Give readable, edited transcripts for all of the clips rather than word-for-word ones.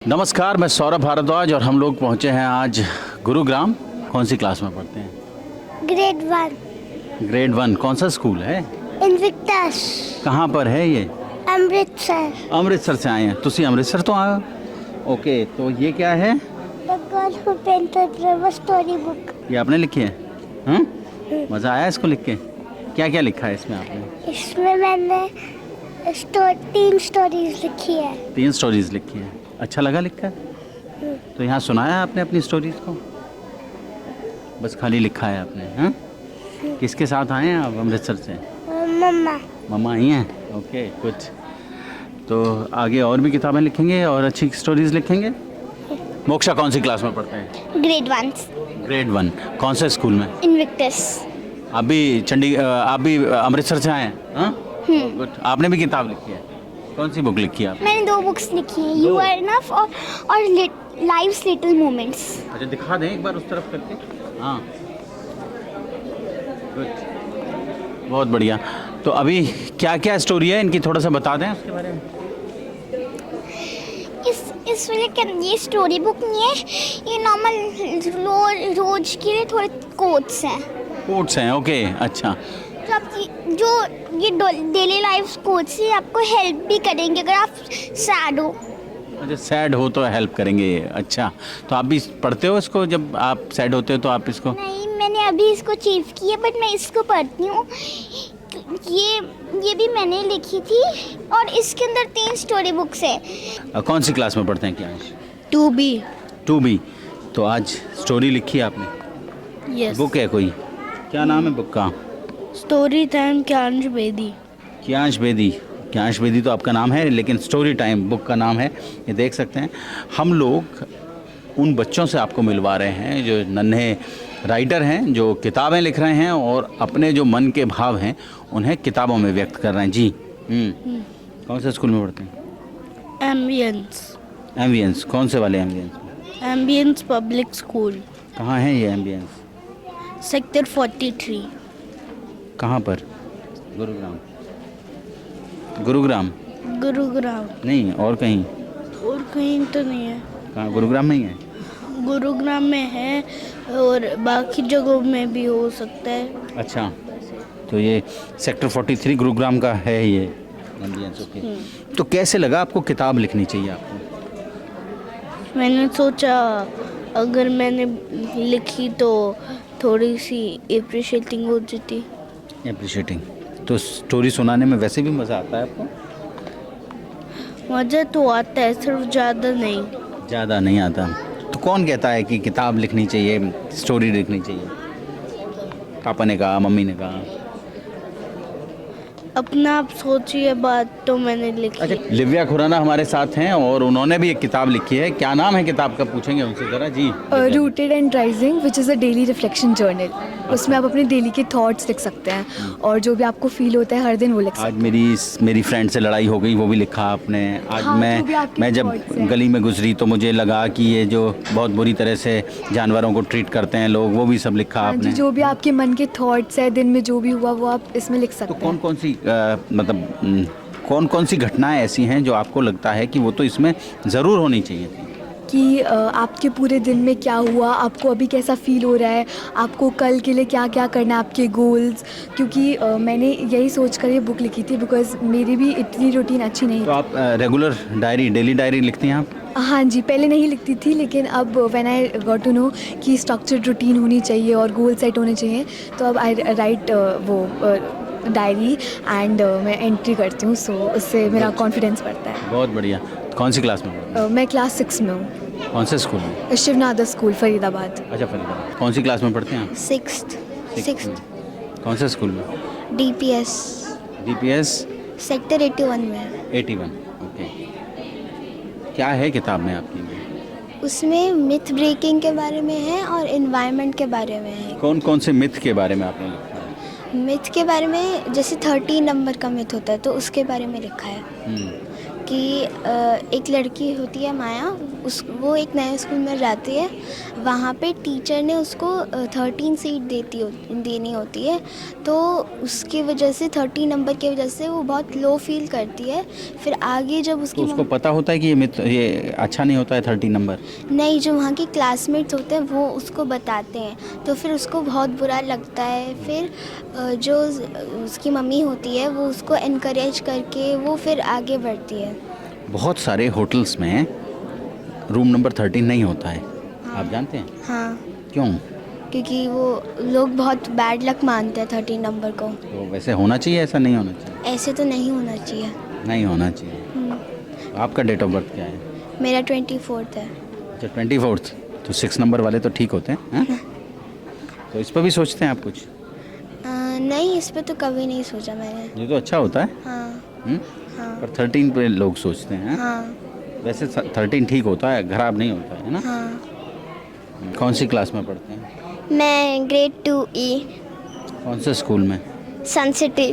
नमस्कार, मैं सौरभ भारद्वाज और हम लोग पहुंचे हैं आज गुरुग्राम। कौन सी क्लास में पढ़ते हैं? Grade 1 grade 1। कौन सा स्कूल है? इनविक्टस, कहाँ पर है ये? अमृतसर। अमृतसर से आए हैं। तुसी अमृतसर तो आए हो? ओके, तो ये क्या है? भगवान भूपेंद्र प्रभु स्टोरी बुक। ये आपने लिखी है? हाँ, मज़ा आया इसको लिख के? क्या क्या लिखा है इसमें आपने? इसमें मैंने 3 स्टोरीज लिखी है। 3 स्टोरीज लिखी है। अच्छा लगा लिख कर? तो यहाँ सुनाया आपने अपनी स्टोरीज को? बस खाली लिखा है आपने? हाँ, किसके साथ आए हैं आप अमृतसर से? मम्मा। मम्मा आई हैं? Okay, good. तो आगे और भी किताबें लिखेंगे और अच्छी स्टोरीज लिखेंगे। मोक्षा कौन सी क्लास में पढ़ते हैं? Grade 1 grade 1। कौन से स्कूल में? इनविक्टस। आप भी अमृतसर से आए हैं? हाँ, गुड। आपने भी किताब लिखी है? कौन सी बुक लिखी है आपने? मैंने 2 बुक्स लिखी हैं, यू आर इनफ और लाइफ्स लिटिल मोमेंट्स। अच्छा, दिखा दें एक बार उस तरफ करके। हाँ, गुड, बहुत बढ़िया। तो अभी क्या क्या स्टोरी है इनकी, थोड़ा सा बता दें उसके बारे में। इस ये स्टोरी बुक नहीं है, ये नॉर्मल रोज के लिए थोड़े कोट्स हैं। कोट्स हैं? ओके, अच्छा। तो आप जो ये डेली लाइफ कोच से आपको हेल्प भी करेंगे अगर आप सैड हो। अच्छा, सैड हो तो हेल्प करेंगे ये। अच्छा, तो आप भी पढ़ते हो इसको? जब आप सैड होते हो तो आप इसको? नहीं, मैंने अभी इसको चीव की है, बट मैं इसको पढ़ती हूँ। ये भी मैंने लिखी थी और इसके अंदर 3 स्टोरी बुक्स है। कौन सी क्लास में पढ़ते हैं क्या? 2B। 2B। तो आज स्टोरी लिखी है आपने? यस। बुक है कोई? क्या नाम है बुक का? Story time Kyansh Bedi. क्यांश बेदी। क्यांश बेदी तो आपका नाम है, लेकिन स्टोरी टाइम बुक का नाम है। ये देख सकते हैं हम लोग उन बच्चों से आपको मिलवा रहे हैं जो नन्हे राइटर हैं, जो किताबें लिख रहे हैं और अपने जो मन के भाव हैं उन्हें किताबों में व्यक्त कर रहे हैं। जी। कौन से स्कूल में पढ़ते हैं? एम्बियंस। एम्बियंस। कौन से वाले एम्बियंस? Ambience public school. कहाँ है ये एम्बियंस? सेक्टर 43। कहाँ पर? गुरुग्राम। गुरुग्राम गुरुग्राम। नहीं, और कहीं? और कहीं तो नहीं है। कहाँ? गुरुग्राम में ही है? गुरुग्राम में है और बाकी जगहों में भी हो सकता है। अच्छा, तो ये सेक्टर 43 गुरुग्राम का है ये एम्बियंस। ओके। तो कैसे लगा आपको किताब लिखनी चाहिए आपको? मैंने सोचा अगर मैंने लिखी तो थोड़ी सी एप्रिशिएटिंग हो जाती। एप्रिशिएटिंग। तो स्टोरी सुनाने में वैसे भी मज़ा आता है आपको? मज़ा तो आता है, सिर्फ ज़्यादा नहीं। ज़्यादा नहीं आता। तो कौन कहता है कि किताब लिखनी चाहिए, स्टोरी लिखनी चाहिए? पापा ने कहा, मम्मी ने कहा? अपना आप सोचिए बात, तो मैंने लिखी। अच्छा, लिव्या खुराना हमारे साथ हैं और उन्होंने भी एक किताब लिखी है। क्या नाम है किताब का, पूछेंगे उनसे ज़रा। जी। Rooted and rising, which is a daily reflection journal. उसमें आप अपने डेली के थॉट्स लिख सकते हैं और जो भी आपको फील होता है हर दिन वो लिख सकते हैं। आज मेरी फ्रेंड से लड़ाई हो गई, वो भी लिखा आपने। आज हाँ, जो भी आपके मैं जब thoughts हैं। गली में गुजरी तो मुझे लगा कि ये जो बहुत बुरी तरह से जानवरों को ट्रीट करते हैं लोग, वो भी सब लिखा हाँ जी, आपने। जो भी आपके मन के थॉट्स है दिन में जो भी हुआ वो आप इसमें लिख तो सकते हैं। कौन कौन सी घटनाएं ऐसी हैं जो आपको लगता है कि वो तो इसमें ज़रूर होनी चाहिए थी? कि आपके पूरे दिन में क्या हुआ, आपको अभी कैसा फील हो रहा है, आपको कल के लिए क्या क्या करना है, आपके गोल्स। क्योंकि मैंने यही सोच कर ये बुक लिखी थी, बिकॉज मेरी भी इतनी रूटीन अच्छी नहीं तो आप रेगुलर डेली डायरी लिखती हैं आप? हाँ जी, पहले नहीं लिखती थी, लेकिन अब when I got to know कि स्ट्रक्चर्ड रूटीन होनी चाहिए और गोल सेट होने चाहिए, तो अब आई राइट वो डायरी एंड मैं एंट्री करती हूँ। सो उससे मेरा कॉन्फिडेंस बढ़ता है। बहुत बढ़िया। कौन सी क्लास में? मैं क्लास 6 में हूँ। कौन से स्कूल में? शिवनाथ स्कूल, फरीदाबाद। अच्छा, फरीदाबाद। कौन सी क्लास में पढ़ते हैं आप? 6th कौन से स्कूल में? DPS DPS सेक्टर 81 में। 81। ओके। क्या है किताब में आपकी? उसमें मिथ ब्रेकिंग के बारे में है और एनवायरनमेंट के बारे में है। कौन कौन से मिथ के बारे में आपने लिखा है? मिथ के बारे में जैसे 13 नंबर का मिथ होता है तो उसके बारे में लिखा है कि एक लड़की होती है माया, वो एक नए स्कूल में जाती है। वहाँ पे टीचर ने उसको 13 सीट देनी होती है, तो उसकी वजह से 30 नंबर की वजह से वो बहुत लो फील करती है। फिर आगे जब तो उसकी उसको पता होता है कि ये अच्छा नहीं होता है 30 नंबर? नहीं, जो वहाँ के क्लासमेट्स होते हैं वो उसको बताते हैं, तो फिर उसको बहुत बुरा लगता है। फिर जो उसकी मम्मी होती है वो उसको इनकरेज करके वो फिर आगे बढ़ती है। बहुत सारे होटल्स में रूम नंबर 13 नहीं होता है, आप जानते हैं हाँ, क्यों? क्योंकि वो लोग बहुत बैड लक मानते हैं 13 नंबर को। तो वैसे होना चाहिए, ऐसा नहीं होना चाहिए? ऐसे तो नहीं होना चाहिए। नहीं होना चाहिए। हम्म, आपका डेट ऑफ बर्थ क्या है? मेरा 24 है। अच्छा 24, तो 6 नंबर वाले तो ठीक होते हैं, हैं? तो इस पर भी सोचते हैं आप कुछ? नहीं, इस पे तो कभी नहीं सोचा मैंने। ये तो अच्छा होता है। हाँ हाँ पर 13 पे लोग सोचते हैं। हाँ वैसे 13 ठीक होता है, खराब नहीं होता है ना? हाँ। कौन सी क्लास में पढ़ते हैं? मैं ग्रेड 2E कौन से स्कूल में? सन सिटी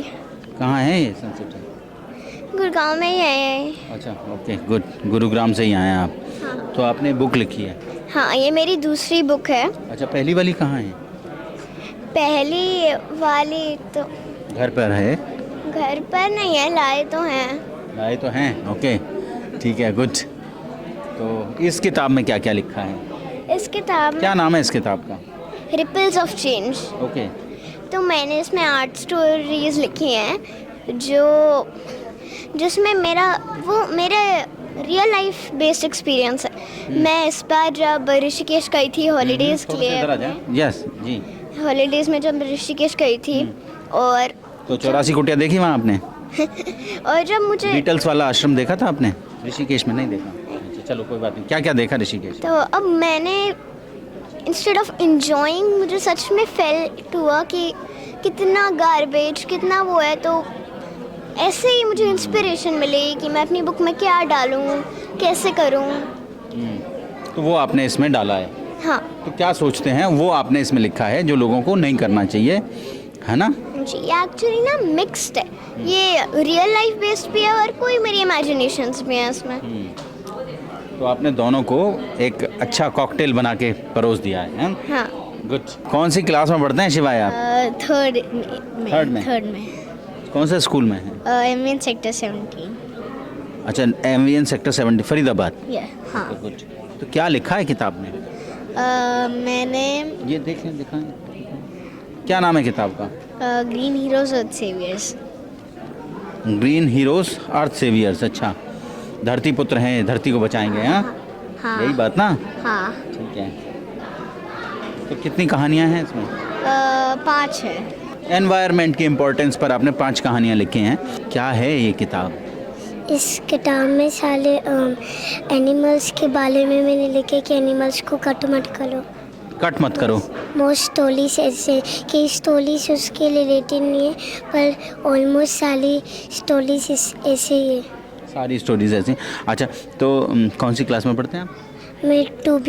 कहाँ है ये सन सिटी? गुड़गांव में ही है। अच्छा ओके गुड, गुरुग्राम से ही आए हैं आप। हाँ। तो आपने बुक लिखी है? हाँ, ये मेरी दूसरी बुक है। अच्छा पहली वाली कहाँ है? पहली वाली तो घर पर है? घर पर नहीं है, लाए तो हैं। लाए तो हैं, ओके ठीक है गुड। तो इस किताब में क्या क्या लिखा है? इस किताब क्या नाम है इस किताब का? में रिपल्स ऑफ चेंज। ओके तो मैंने इसमें 8 स्टोरीज लिखी हैं जिसमें मेरे रियल लाइफ बेस्ड एक्सपीरियंस है। मैं इस बार जब ऋषिकेश गई थी हॉलीडेज़ के लिए, यस जी। हॉलीडेज़ में जब ऋषिकेश गई थी और तो 84 कुटिया देखी वहाँ आपने? और जब मुझे बीटल्स वाला आश्रम देखा था आपने? ऋषिकेश में नहीं देखा? अच्छा चलो कोई बात नहीं। क्या क्या देखा ऋषिकेश? तो अब मैंने इंस्टेड ऑफ इंजॉइंग मुझे सच में फेल्ट हुआ कि कितना गार्बेज, कितना वो है। तो ऐसे ही मुझे इंस्पिरेशन मिली कि मैं अपनी बुक में क्या डालूं, कैसे करूं। तो वो आपने इसमें डाला है। हाँ तो क्या सोचते हैं वो आपने इसमें लिखा है जो लोगों को नहीं करना चाहिए, है ना? जी, एक्चुअली ना मिक्स्ड है, ये रियल लाइफ बेस्ड भी है और कोई मेरी इमेजिनेशंस भी हैं इसमें। तो आपने दोनों को एक अच्छा कॉकटेल बना के परोस दिया है? हाँ। गुड। कौन सी क्लास में पढ़ते हैं शिवाय आप? थर्ड थर्ड में। कौन से स्कूल में है? MVN sector 17। अच्छा एमवीएन सेक्टर 70 फरीदाबाद। हाँ। गुड। तो क्या लिखा है किताब में? मैंने ये देखें, दिखाएं। क्या नाम है किताब का? ग्रीन हीरोज अर्थ सेवियर्स। ग्रीन हीरोज अर्थ सेवियर्स। अच्छा, धरती पुत्र हैं, धरती को बचाएंगे। हाँ हाँ यही बात ना? हाँ। ठीक है। तो कितनी कहानियाँ हैं इसमें? 5 है। एनवायरनमेंट की इम्पोर्टेंस पर आपने 5 कहानियाँ लिखी हैं। क्या है ये किताब? इस किताब में सारे एनिमल्स के बारे में मैंने लिखे कि एनिमल्स को कट मत करो। कट मत करो। मोस्ट स्टोरीज ऐसे कि स्टोरीज उसके रिलेटेड नहीं है, पर ऑलमोस्ट सारी स्टोरीज ऐसे ही है। सारी स्टोरीज ऐसी। अच्छा तो कौन सी क्लास में पढ़ते हैं आप? मैं 2B।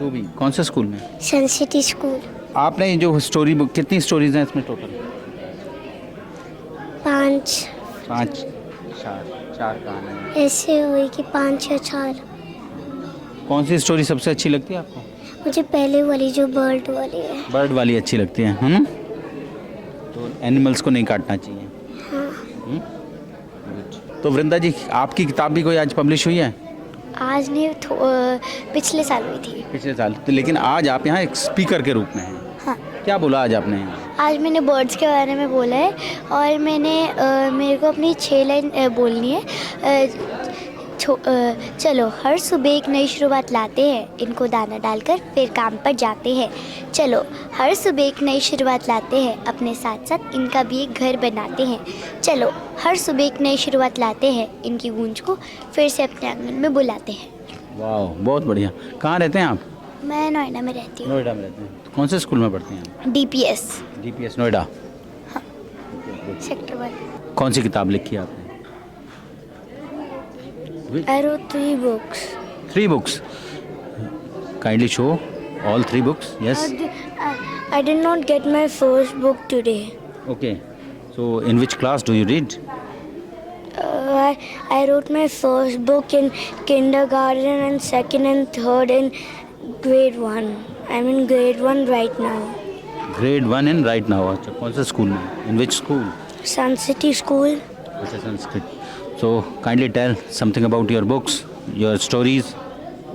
2B। कौन से स्कूल में? सन सिटी स्कूल। आपने ये जो स्टोरी बुक, कितनी स्टोरीज हैं इसमें टोटल? 5 चार कहानियाँ। ऐसे हुई कि 5 या 4। कौन सी स्टोरी सबसे अच्छी लगती है आपको? मुझे पहले वाली जो बर्ड वाली है। बर्ड वाली अच्छी लगती है ना? तो एनिमल्स को नहीं काटना चाहिए। हाँ। Good। तो वृंदा जी आपकी किताब भी कोई आज पब्लिश हुई है? आज नहीं, पिछले साल हुई थी। पिछले साल। तो लेकिन आज आप यहाँ एक स्पीकर के रूप में हैं। हाँ। क्या बोला आज आपने यहाँ? आज मैंने बर्ड्स के बारे में बोला है और मेरे को अपनी 6 लाइन बोलनी है। चलो हर सुबह एक नई शुरुआत लाते हैं, इनको दाना डालकर फिर काम पर जाते हैं। चलो हर सुबह एक नई शुरुआत लाते हैं, अपने साथ साथ इनका भी एक घर बनाते हैं। चलो हर सुबह एक नई शुरुआत लाते हैं, इनकी गूंज को फिर से अपने आंगन में बुलाते हैं। वाह बहुत बढ़िया। कहाँ रहते हैं आप? मैं नोएडा में रहती हूँ। नोएडा में रहते हैं। तो कौन से स्कूल में पढ़ते हैं? DPS नोएडा। सेक्टर 1। कौन सी किताब लिखी है आपने? I wrote 3 books. 3 books. Kindly show all 3 books. Yes. I did not get my first book today. Okay. So in which class do you read? I wrote my first book in kindergarten and second and third in grade 1. I'm in grade 1 right now. Grade 1 in right now. अच्छा, कौन से school में? In which school? Sun City School. अच्छा, Sanskrit. So kindly tell something about your books, your stories.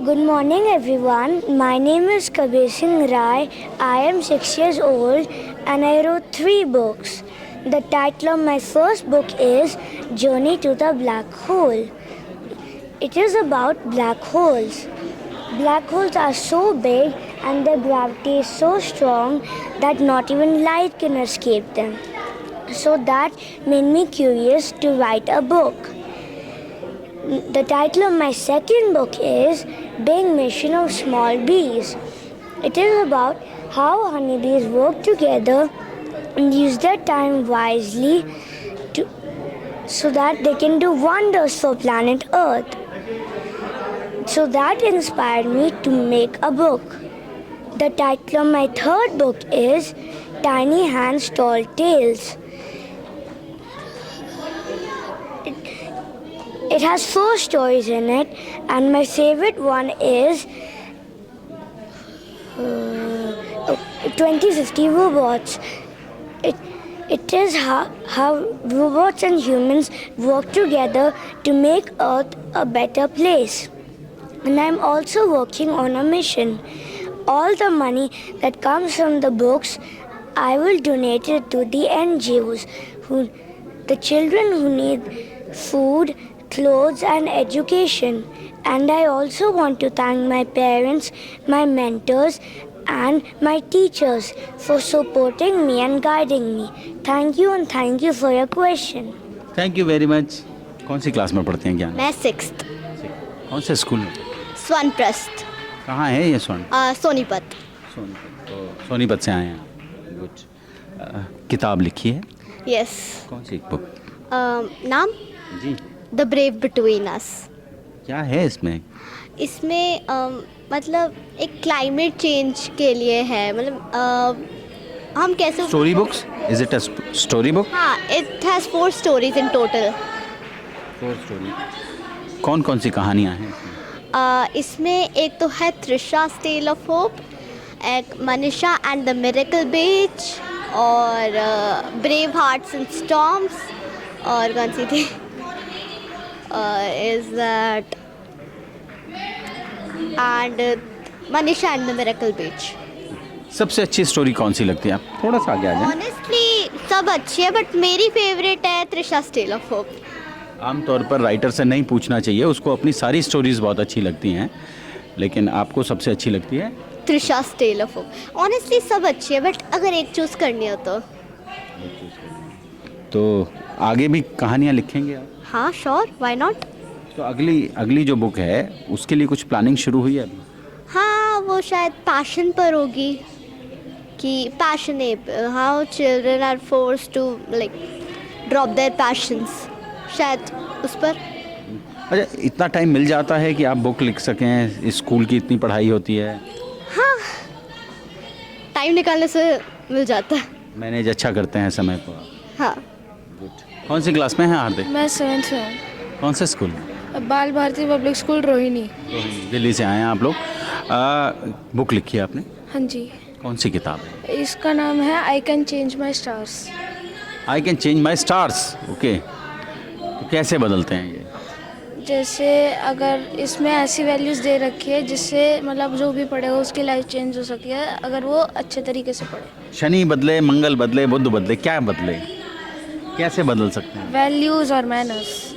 Good morning everyone. My name is Kabir Singh Rai. I am 6 years old and I wrote 3 books. The title of my first book is Journey to the Black Hole. It is about black holes. Black holes are so big and their gravity is so strong that not even light can escape them. So that made me curious to write a book. The title of my second book is Big Mission of Small Bees. It is about how honeybees work together and use their time wisely so that they can do wonders for planet Earth. So that inspired me to make a book. The title of my third book is Tiny Hands, Tall Tales. It has 4 stories in it, and my favorite one is 2050 Robots. It is how robots and humans work together to make Earth a better place. And I'm also working on a mission. All the money that comes from the books, I will donate it to the NGOs, the children who need food, clothes and education. And I also want to thank my parents, my mentors and my teachers for supporting me and guiding me. Thank you and thank you for your question. Thank you very much. कौन सी class में पढ़ते हैं ज्ञान? मैं 6th कौन से school में? स्वनप्रस्थ कहाँ है ये स्वर्ण? सोनीपत। सोनीपत। तो सोनीपत से आए हैं। गुड। किताब लिखी है? यस। कौन सी बुक? नाम जी। The brave between us. क्या है इसमें? इसमें मतलब एक क्लाइमेट चेंज के लिए है, मतलब हम कैसे story books? Is it a story book? हाँ, it has 4 stories in total. 4 story. कौन कौन सी कहानियाँ हैं इसमें? इसमें एक तो है त्रिशा's टेल ऑफ होप, एक Manisha and the miracle beach, और ब्रेव हार्ट्स एंड स्टॉर्म्स, और कौन सी थी is that and Manisha and the miracle beach. सबसे अच्छी स्टोरी कौन सी लगती है? आप थोड़ा सा आगे आ जाएं। ऑनेस्टली सब अच्छी है, बट मेरी फेवरेट है त्रिशा's टेल ऑफ होप। आमतौर पर राइटर से नहीं पूछना चाहिए, उसको अपनी सारी स्टोरीज बहुत अच्छी लगती हैं, लेकिन आपको सबसे अच्छी लगती है त्रिशा's टेल ऑफ होप। ऑनेस्टली सब अच्छी है, बट अगर एक चूज़ करनी हो तो आगे भी कहानियाँ लिखेंगे आप? हाँ श्योर, व्हाई नॉट। तो अगली जो बुक है उसके लिए कुछ प्लानिंग शुरू हुई है अभी? हाँ, वो शायद पैशन पर होगी, कि passionate how children are force to like drop their passions, शायद उस पर। अच्छा, इतना टाइम मिल जाता है कि आप बुक लिख सकें? स्कूल की इतनी पढ़ाई होती है। हाँ, टाइम निकालने से मिल जाता है। मैनेज अच्छा करते हैं समय को। हाँ। गुड। कौन सी क्लास में हैं हार्दिक? मैं 7th में हूँ। कौन से स्कूल में? बाल भारती पब्लिक स्कूल रोहिणी। दिल्ली से आए हैं आप लोग। बुक लिखी है आपने? हाँ जी। कौन सी किताब है? इसका नाम है I can change my stars. I can change my stars. Okay, तो कैसे बदलते हैं ये? जैसे अगर इसमें ऐसी वैल्यूज़ दे रखी है जिससे मतलब जो भी पढ़ेगा उसकी लाइफ चेंज हो सके, अगर वो अच्छे तरीके से पढ़े। शनि बदले, मंगल बदले, बुध बदले, क्या बदले? कैसे बदल सकते हैं? वैल्यूज़ और मैनर्स।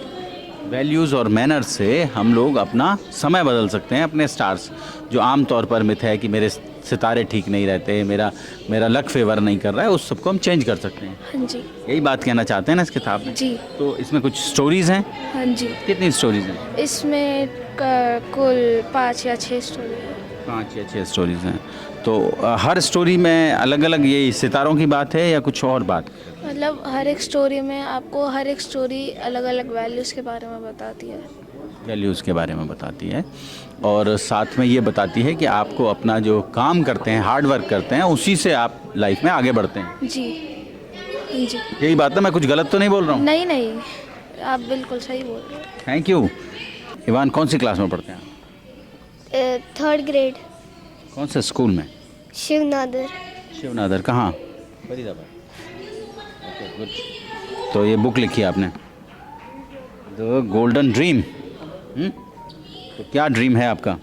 वैल्यूज़ और मैनर्स से हम लोग अपना समय बदल सकते हैं, अपने स्टार्स। जो आम तौर पर मिथ है कि मेरे सितारे ठीक नहीं रहते, मेरा लक फेवर नहीं कर रहा है, उस सबको हम चेंज कर सकते हैं। हाँ जी। यही बात कहना चाहते हैं ना इस किताब में? जी। तो इसमें कुछ स्टोरीज़ हैं? हाँ जी। कितनी स्टोरीज़ हैं? इसमें कुल 5 या 6 स्टोरी है। 5 या 6 स्टोरीज़ हैं। तो हर स्टोरी में अलग अलग ये सितारों की बात है या कुछ और बात? मतलब हर एक स्टोरी में आपको हर एक स्टोरी अलग अलग वैल्यूज़ के बारे में बताती है। वैल्यूज़ के बारे में बताती है, और साथ में ये बताती है कि आपको अपना जो काम करते हैं, हार्ड वर्क करते हैं, उसी से आप लाइफ में आगे बढ़ते हैं। जी। जी। यही बात है, मैं कुछ गलत तो नहीं बोल रहा हूँ? नहीं, आप बिल्कुल सही बोल रहे थैंक यू। इवान कौन सी क्लास में पढ़ते हैं आप? हो। 3rd ग्रेड, कौन से स्कूल में? शिवनादर। शिवनादर कहाँ? फरीदाबाद। Okay good. तो ये बुक लिखी है आपने, द गोल्डन ड्रीम। तो क्या ड्रीम है आपका?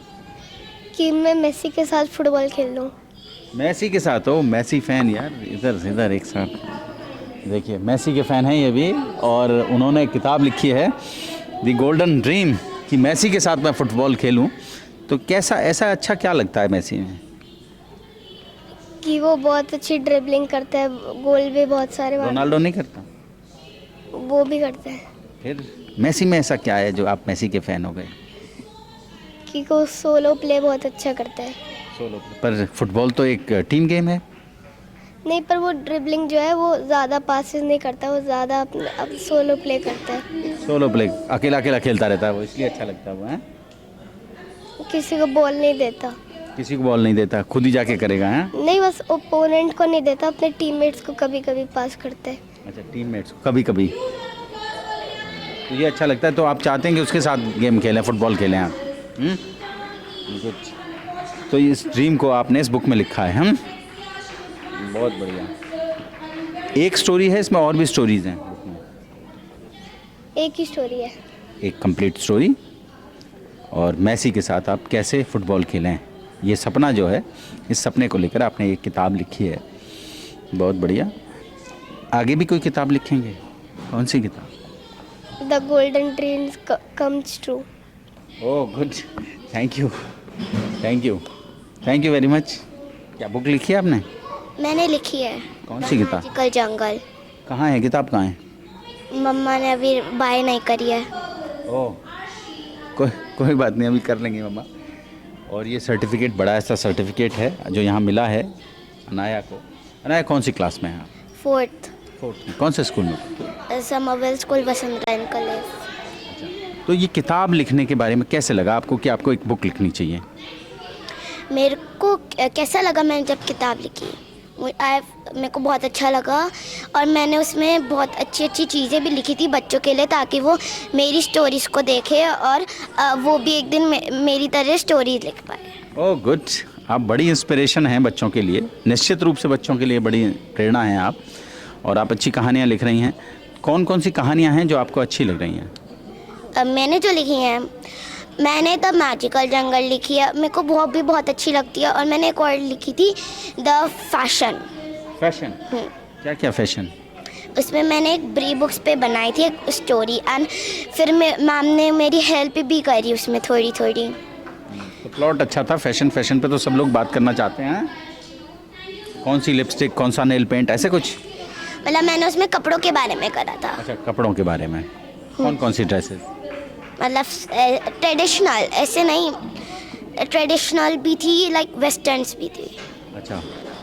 कि मैं मेसी के साथ फुटबॉल खेल लूँ। मैसी के साथ हो? मैसी फ़ैन यार, इधर इधर एक साथ देखिए, मैसी के फ़ैन हैं ये भी, और उन्होंने एक किताब लिखी है द गोल्डन ड्रीम कि मैसी के साथ मैं फ़ुटबॉल खेलूं। तो कैसा, ऐसा अच्छा क्या लगता है मैसी में? कि वो बहुत अच्छी ड्रिबलिंग करता है, गोल भी बहुत सारे रोनाल्डो नहीं करता? वो भी करते हैं। फिर मैसी में ऐसा क्या है जो आप मैसी के फ़ैन हो गए? कि वो सोलो प्ले बहुत अच्छा करता है। सोलो, पर फुटबॉल तो एक टीम गेम है। नहीं, पर वो ड्रिबलिंग जो है वो ज़्यादा पासेस नहीं करता, वो ज़्यादा अब सोलो प्ले करता है। सोलो प्ले, अकेला अकेला खेलता रहता है वो, इसलिए अच्छा लगता है वो, है? किसी को बॉल नहीं देता। किसी को बॉल नहीं देता, खुद ही जाके करेगा, हैं? नहीं, बस ओपोनेंट को नहीं देता, अपने टीममेट्स को कभी कभी पास करता है। अच्छा, टीममेट्स कभी कभी। तो ये अच्छा लगता है, तो आप चाहते हैं कि उसके साथ गेम खेलें, फुटबॉल खेलें आप? गुड। तो इस ड्रीम को आपने इस बुक में लिखा है, हम बहुत बढ़िया। एक स्टोरी है इसमें, और भी स्टोरीज हैं बुक में? एक ही स्टोरी है। एक कंप्लीट स्टोरी, और मैसी के साथ आप कैसे फुटबॉल खेलें, ये सपना जो है, इस सपने को लेकर आपने एक किताब लिखी है। बहुत बढ़िया। आगे भी कोई किताब लिखेंगे? कौन सी किताब? The golden dreams comes true. Oh good, thank you, thank you, thank you very much. क्या बुक लिखी है आपने? मैंने लिखी है। कौन सी किताब? मैजिकल जंगल। कहाँ है किताब, कहाँ है? मम्मा ने अभी बाय नहीं करी है। ओह, कोई बात नहीं, अभी कर लेंगे मम्मा। और ये सर्टिफिकेट, बड़ा ऐसा सर्टिफिकेट है जो यहाँ मिला है अनाया को। अनाया कौन सी क्लास में है? 4th, कौन से स्कूल में? समरवेल स्कूल, वसंतरायन कॉलेज। तो ये किताब लिखने के बारे में कैसे लगा आपको कि आपको एक बुक लिखनी चाहिए? मेरे को कैसा लगा, मैंने जब किताब लिखी मेरे को बहुत अच्छा लगा, और मैंने उसमें बहुत अच्छी अच्छी चीज़ें भी लिखी थी बच्चों के लिए, ताकि वो मेरी स्टोरीज़ को देखे और वो भी एक दिन मेरी तरह स्टोरी लिख पाए। ओह गुड, आप बड़ी इंस्पिरेशन हैं बच्चों के लिए, निश्चित रूप से बच्चों के लिए बड़ी प्रेरणा हैं आप, और आप अच्छी कहानियाँ लिख रही हैं। कौन कौन सी कहानियाँ हैं जो आपको अच्छी लग रही हैं? मैंने जो लिखी हैं, मैंने द मैजिकल जंगल लिखी है, मेरे को बहुत अच्छी लगती है। और मैंने एक और लिखी थी, द फैशन। फैशन? क्या क्या फैशन? उसमें मैंने एक ब्री बुक्स पे बनाई थी एक स्टोरी, एंड फिर मैम ने मेरी हेल्प भी करी उसमें थोड़ी थोड़ी। तो प्लॉट अच्छा था। फैशन पे तो सब लोग बात करना चाहते हैं। कौन सी लिपस्टिक, कौन सा नेल पेंट, ऐसे कुछ? मतलब मैंने उसमें कपड़ों के बारे में करा था। अच्छा, कपड़ों के बारे में। कौन कौन सी ड्रेसेस? मतलब ट्रेडिशनल, ऐसे नहीं, ट्रेडिशनल भी थी, लाइक वेस्टर्न्स भी थी। अच्छा,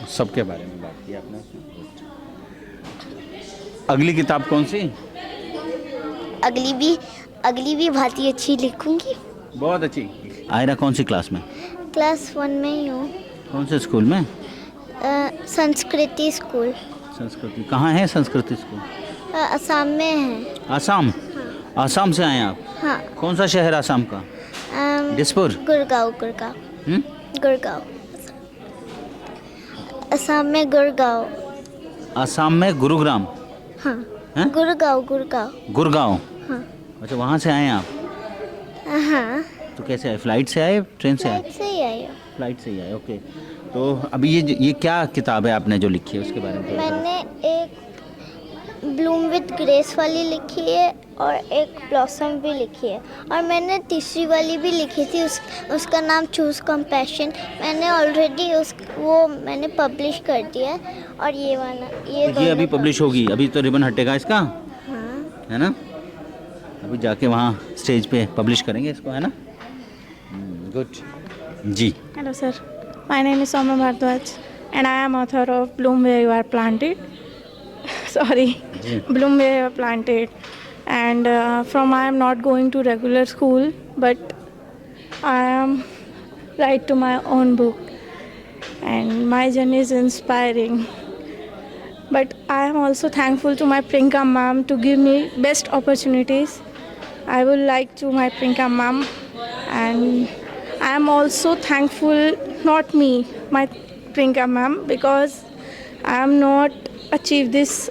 सबके बारे में बात की आपने। अगली किताब कौन सी? अगली भी बहुत ही अच्छी लिखूंगी। बहुत अच्छी। आयरा कौन सी क्लास में? क्लास 1 में ही हूँ। कौन से स्कूल में? संस्कृति स्कूल। संस्कृति कहाँ है? संस्कृति स्कूल असम में है। आसाम? आसाम से आए हैं आप? हाँ। कौन सा शहर आसाम का? दिसपुर? गुड़गांव। गुड़गांव, असम में गुड़गांव। आसाम में गुरुग्राम? हाँ। हैं? गुड़गांव। हाँ। अच्छा, वहाँ से आए हैं आप? हाँ। तो कैसे आए? फ्लाइट से आए, ट्रेन से आए? से ही आई हूँ। फ्लाइट से ही आए, ओके। तो अभी ये क्या किताब है आपने जो लिखी है, उसके बारे में? मैंने एक ब्लूम विद ग्रेस वाली लिखी है और एक ब्लॉसम भी लिखी है, और मैंने तीसरी वाली भी लिखी थी, उसका नाम चूज़ कंपैशन। मैंने ऑलरेडी वो मैंने पब्लिश कर दिया है, और ये वाला ये अभी पब्लिश होगी? अभी तो रिबन हटेगा इसका? हाँ। है ना? अभी जाके वहाँ स्टेज पे पब्लिश करेंगे इसको, है ना? गुड जी। Hello sir, my name is Soumya Bharadwaj and I am author of Bloom Where You Are Planted. Sorry, Bloom Where You Are Planted. And from I am not going to regular school, but I am write to my own book, and my journey is inspiring. But I am also thankful to my Priyanka ma'am to give me best opportunities. I would like to my Priyanka ma'am, and I am also thankful, not me, my Priyanka ma'am, because I am not achieved this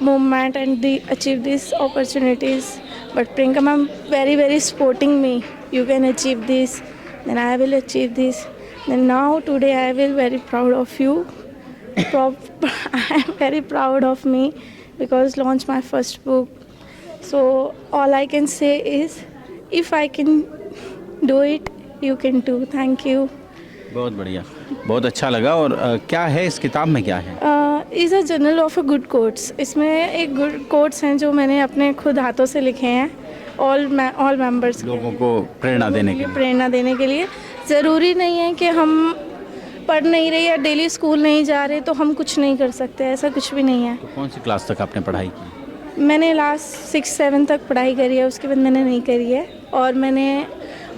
moment and achieve these opportunities. But Priyanka ma'am very supporting me. You can achieve this, then I will achieve this. Then now today I will very proud of you. I am very proud of me because launch my first book. So all I can say is, if I can do it, you can too. Thank you. बहुत बढ़िया, बहुत अच्छा लगा। और क्या है इस किताब में, क्या है? Is a journal of a good quotes. इसमें एक गुड कोट्स हैं जो मैंने अपने खुद हाथों से लिखे हैं, ऑल मेंबर्स, लोगों को प्रेरणा देने के लिए। प्रेरणा देने के लिए। ज़रूरी नहीं है कि हम पढ़ नहीं रहे या डेली स्कूल नहीं जा रहे तो हम कुछ नहीं कर सकते, ऐसा कुछ भी नहीं है। तो कौन सी क्लास तक आपने पढ़ाई की? मैंने लास्ट 6-7 तक पढ़ाई करी है, उसके बाद मैंने नहीं करी है। और मैंने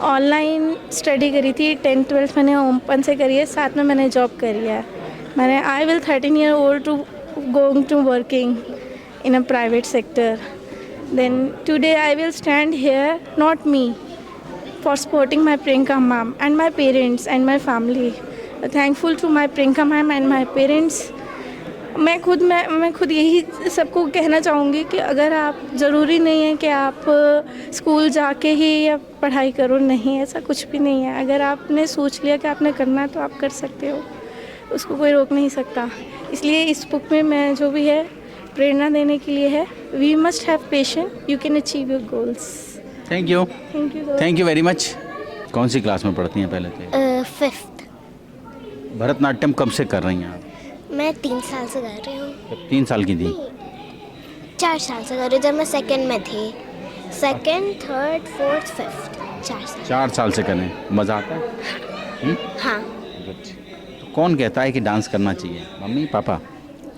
ऑनलाइन स्टडी करी थी, 10th-12th मैंने ओपन से करी है, साथ में मैंने जॉब करी है। मैंने I will 13 year old to going to working in a private sector. Then today I will stand here, not me, for supporting my Priyanka ma'am and my parents and my family. Thankful to my Priyanka ma'am and my parents. मैं खुद यही सबको कहना चाहूँगी कि अगर आप, ज़रूरी नहीं है कि आप स्कूल जाके ही या पढ़ाई करो, नहीं, ऐसा कुछ भी नहीं है। अगर आपने सोच लिया कि आपने करना है तो आप कर सकते हो, उसको कोई रोक नहीं सकता। इसलिए इस बुक में मैं जो भी है प्रेरणा देने के लिए है। We must have patience, you can achieve your goals. Thank you, thank you. Thank you very much. कौन सी क्लास में पढ़ती हैं पहले तो? 5th। भरतनाट्यम कब से कर रही हैं आप? मैं 3 साल से कर रही हूँ। जब 3 साल की थी? 4 साल से कर रही हूँ, जब मैं 2nd में थी। 2nd, 3rd, 4th, 5th, 4 साल। 4 साल से करें, मज़ा आता है? हाँ, तो कौन कहता है कि डांस करना चाहिए, मम्मी पापा?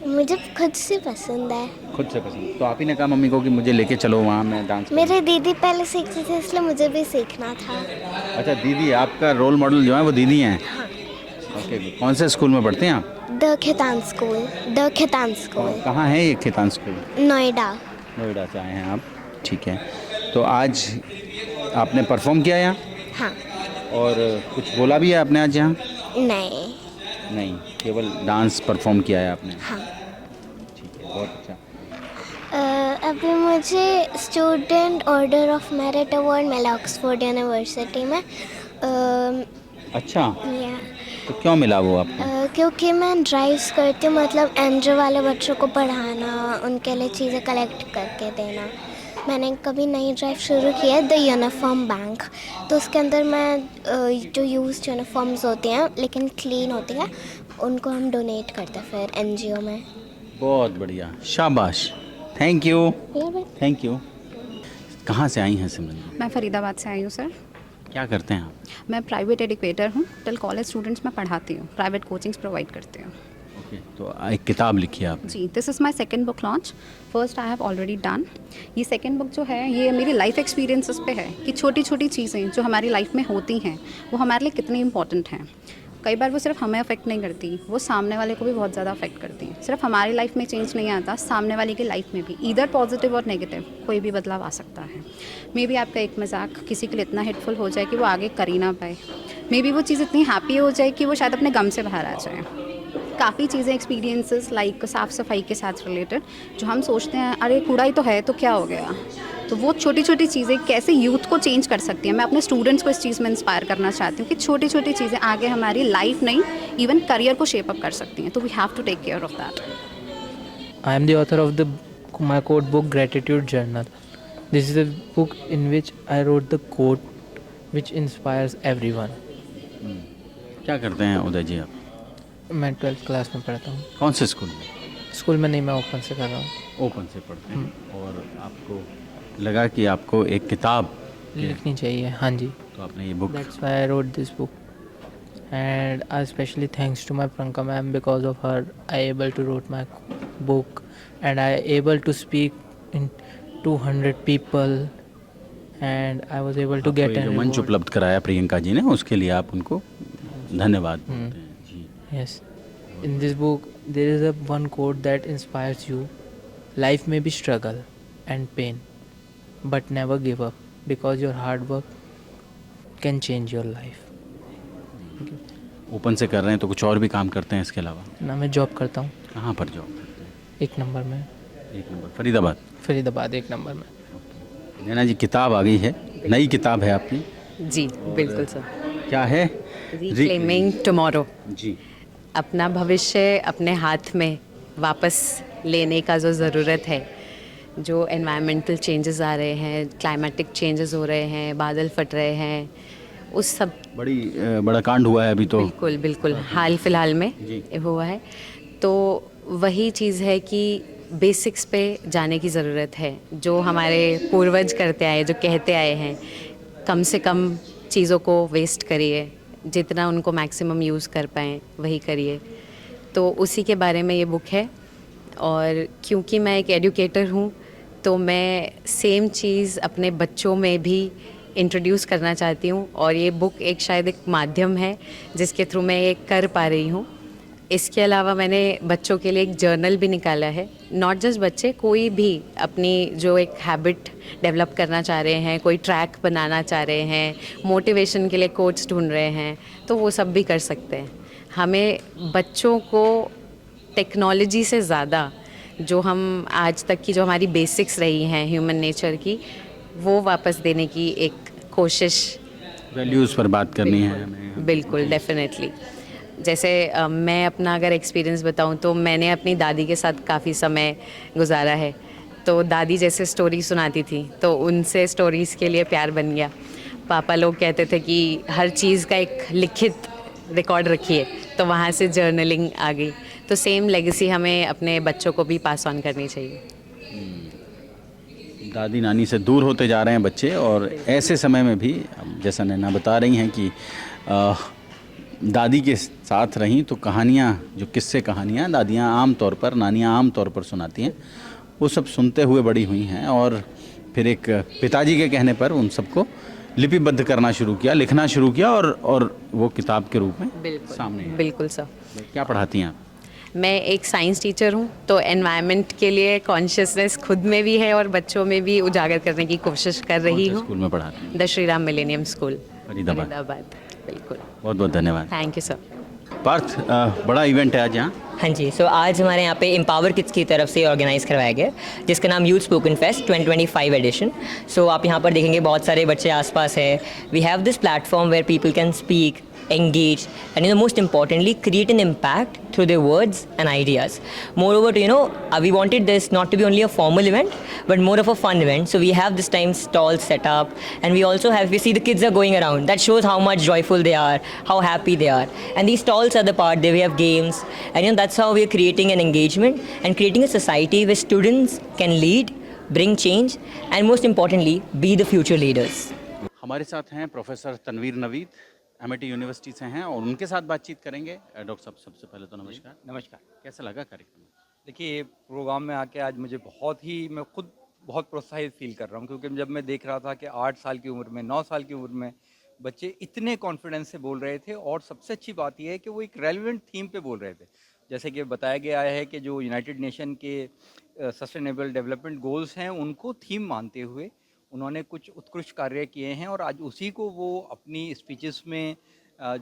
मुझे खुद से पसंद है। खुद से पसंद? तो आप ही ने कहा मम्मी को कि मुझे लेके चलो वहाँ, मैं डांस करूँ? मेरे दीदी पहले सीखती थी, इसलिए मुझे भी सीखना था। अच्छा, दीदी, आपका रोल मॉडल जो है वो दीदी हैं? ओके, कौन से स्कूल में पढ़ते हैं आप? The Khaitan school. कहाँ है ये खेतान स्कूल? नोएडा। नोएडा से आए हैं आप, ठीक है। तो आज आपने परफॉर्म किया यहाँ? हाँ। और कुछ बोला भी है आपने आज यहाँ? नहीं। नहीं, केवल डांस परफॉर्म किया है आपने? हाँ। ठीक है, बहुत अच्छा। अभी मुझे student order of merit award मिला ऑक्सफोर्ड यूनिवर्सिटी में। अच्छा, या तो क्यों मिला वो आपको? क्योंकि मैं ड्राइव्स करती हूँ, मतलब एनजीओ वाले बच्चों को पढ़ाना, उनके लिए चीज़ें कलेक्ट करके देना। मैंने कभी नई ड्राइव शुरू की है, द यूनिफॉर्म बैंक। तो उसके अंदर मैं जो यूज्ड यूनिफॉर्म्स होती हैं लेकिन क्लीन होती है, उनको हम डोनेट करते हैं फिर एनजीओ में। बहुत बढ़िया, शाबाश, थैंक यू, थैंक यू। कहाँ से आई हैं सिमरन? मैं फरीदाबाद से आई हूँ सर। क्या करते हैं आप? मैं प्राइवेट एजुकेटर हूँ, टिल कॉलेज स्टूडेंट्स में पढ़ाती हूँ, प्राइवेट कोचिंग्स प्रोवाइड करती हूँ। ओके, तो एक किताब लिखी है आपने? जी, this is my second book launch. First I have already done. ये सेकंड बुक जो है ये मेरी लाइफ एक्सपीरियंसेस पे है कि छोटी छोटी चीज़ें जो हमारी लाइफ में होती हैं वो हमारे लिए कितनी इंपॉर्टेंट हैं। कई बार वो सिर्फ हमें अफेक्ट नहीं करती, वो सामने वाले को भी बहुत ज़्यादा अफेक्ट करती हैं। सिर्फ हमारी लाइफ में चेंज नहीं आता, सामने वाले की लाइफ में भी ईदर पॉजिटिव और नेगेटिव कोई भी बदलाव आ सकता है। मे बी आपका एक मजाक किसी के लिए इतना हिटफुल हो जाए कि वो आगे कर ही ना पाए। मे बी वो चीज़ इतनी हैप्पी हो जाए कि वो शायद अपने गम से बाहर आ जाए। काफ़ी चीज़ें एक्सपीरियंसेस लाइक साफ़ सफाई के साथ रिलेटेड जो हम सोचते हैं अरे कूड़ा ही तो है तो क्या हो गया, तो वो छोटी छोटी चीज़ें कैसे यूथ को चेंज कर सकती हैं। मैं अपने स्टूडेंट्स को इस चीज़ में इंस्पायर करना चाहती हूँ कि छोटी छोटी चीज़ें आगे हमारी लाइफ नहीं इवन करियर को शेप अप कर सकती हैं, तो we have to take care of that. I am the author of my quote book Gratitude Journal. This is a book in which I wrote the quote which inspires everyone. क्या करते हैं उदय जी आप? मैं 12th class में पढ़ता हूँ। कौन से स्कूल में? स्कूल में नहीं, मैं ओपन से कर रहा हूँ। ओपन से पढ़ते हैं, और आपको लगा कि आपको एक किताब लिखनी चाहिए। हाँ जी, तो आपने ये book? That's why I wrote this book. And especially thanks to my Priyanka ma'am, because of her I able to wrote my book and I able to speak in 200 people and I was able to get जो an मंच award. उपलब्ध कराया प्रियंका जी ने, उसके लिए आप उनको धन्यवाद बोलते हैं जी। Yes. In this book, there is a one quote that inspires you. Life may be struggle and pain, but never give up because your hard work can change your life. Open से कर रहे हैं तो कुछ और भी काम करते हैं इसके अलावा? ना मैं जॉब करता हूँ कहाँ पर जॉब करते हैं? 1 नंबर में, 1 नंबर फरीदाबाद। फरीदाबाद 1 नंबर में। नैना जी, किताब आ गई है, नई किताब है आपकी, जी बिल्कुल सर। क्या है? Reclaiming tomorrow. जी। अपना भविष्य अपने हाथ में वापस लेने का जो ज़रूरत है, जो एनवायरमेंटल चेंजेस आ रहे हैं, क्लाइमेटिक चेंजेस हो रहे हैं, बादल फट रहे हैं, उस सब बड़ा कांड हुआ है अभी तो। बिल्कुल बिल्कुल हाल फिलहाल में हुआ है। तो वही चीज़ है कि बेसिक्स पे जाने की ज़रूरत है। जो हमारे पूर्वज करते आए, जो कहते आए हैं, कम से कम चीज़ों को वेस्ट करिए, जितना उनको मैक्सिमम यूज़ कर पाएँ वही करिए। तो उसी के बारे में ये बुक है। और क्योंकि मैं एक एजुकेटर हूँ तो मैं सेम चीज़ अपने बच्चों में भी इंट्रोड्यूस करना चाहती हूँ, और ये बुक एक शायद एक माध्यम है जिसके थ्रू मैं ये कर पा रही हूँ। इसके अलावा मैंने बच्चों के लिए एक जर्नल भी निकाला है। नॉट जस्ट बच्चे, कोई भी अपनी जो एक हैबिट डेवलप करना चाह रहे हैं, कोई ट्रैक बनाना चाह रहे हैं, मोटिवेशन के लिए कोच ढूंढ रहे हैं, तो वो सब भी कर सकते हैं। हमें बच्चों को टेक्नोलॉजी से ज़्यादा जो हम आज तक की जो हमारी बेसिक्स रही हैं ह्यूमन नेचर की, वो वापस देने की एक कोशिश, वैल्यूज़ पर बात करनी है हमें। बिल्कुल डेफिनेटली। जैसे मैं अपना अगर एक्सपीरियंस बताऊं तो मैंने अपनी दादी के साथ काफ़ी समय गुजारा है। तो दादी जैसे स्टोरी सुनाती थी तो उनसे स्टोरीज़ के लिए प्यार बन गया। पापा लोग कहते थे कि हर चीज़ का एक लिखित रिकॉर्ड रखिए, तो वहाँ से जर्नलिंग आ गई। तो सेम लेगेसी हमें अपने बच्चों को भी पास ऑन करनी चाहिए। दादी नानी से दूर होते जा रहे हैं बच्चे, और ऐसे समय में भी जैसा नैना बता रही हैं कि दादी के साथ रहीं तो कहानियाँ, जो किस्से कहानियाँ दादियाँ आम तौर पर, नानियाँ आम तौर पर सुनाती हैं, वो सब सुनते हुए बड़ी हुई हैं। और फिर एक पिताजी के कहने पर उन सबको लिपिबद्ध करना शुरू किया, लिखना शुरू किया, और वो किताब के रूप में सामने है। बिल्कुल सर। क्या पढ़ाती हैं आप? मैं एक साइंस टीचर हूँ, तो एनवायरनमेंट के लिए कॉन्शियसनेस खुद में भी है और बच्चों में भी उजागर करने की कोशिश कर रही हूँ। स्कूल में पढ़ाती हैं? The Shri Ram millennium school, Faridabad. बिल्कुल। बहुत बहुत धन्यवाद। Thank you sir. पार्थ, बड़ा इवेंट है आज यहाँ। हाँ जी, सो आज हमारे यहाँ पे एम्पावर किड्स की तरफ से ऑर्गेनाइज़ करवाया गया, जिसका नाम youth spoken fest 2025 edition. So आप यहाँ पर देखेंगे बहुत सारे बच्चे आसपास है। We have this platform where people can speak, engage, and most importantly create an impact through their words and ideas. Moreover, we wanted this not to be only a formal event but more of a fun event. So we have this time stalls set up, and we also have, we see the kids are going around. That shows how much joyful they are, how happy they are. And these stalls are the part there we have games, and that's how we are creating an engagement and creating a society where students can lead, bring change, and most importantly be the future leaders. हमारे साथ हैं professor Tanveer Naveed, MIT university से हैं, और उनके साथ बातचीत करेंगे। डॉक्टर साहब, सबसे पहले तो नमस्कार। नमस्कार। कैसा लगा कार्यक्रम? देखिए, प्रोग्राम में आके आज मुझे मैं खुद बहुत प्रोत्साहित फील कर रहा हूँ, क्योंकि जब मैं देख रहा था कि 8 साल की उम्र में, 9 साल की उम्र में बच्चे इतने कॉन्फिडेंस से बोल रहे थे, और सबसे अच्छी बात यह है कि वो एक रेलिवेंट थीम पे बोल रहे थे। जैसे कि बताया गया है कि जो यूनाइटेड नेशन के सस्टेनेबल डेवलपमेंट गोल्स हैं, उनको थीम मानते हुए उन्होंने कुछ उत्कृष्ट कार्य किए हैं, और आज उसी को वो अपनी स्पीचेस में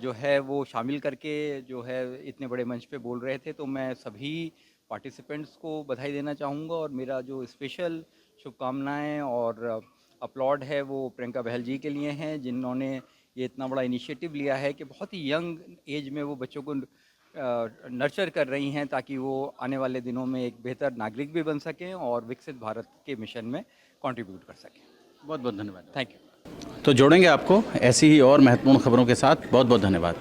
जो है वो शामिल करके जो है इतने बड़े मंच पे बोल रहे थे। तो मैं सभी पार्टिसिपेंट्स को बधाई देना चाहूँगा, और मेरा जो स्पेशल शुभकामनाएं और अपलॉड है वो प्रियंका बहल जी के लिए हैं, जिन्होंने ये इतना बड़ा इनिशिएटिव लिया है कि बहुत ही यंग एज में वो बच्चों को नर्चर कर रही हैं, ताकि वो आने वाले दिनों में एक बेहतर नागरिक भी बन सकें और विकसित भारत के मिशन में कंट्रीब्यूट कर सकें। बहुत बहुत धन्यवाद। Thank you. तो जोड़ेंगे आपको ऐसी ही और महत्वपूर्ण खबरों के साथ। बहुत बहुत धन्यवाद।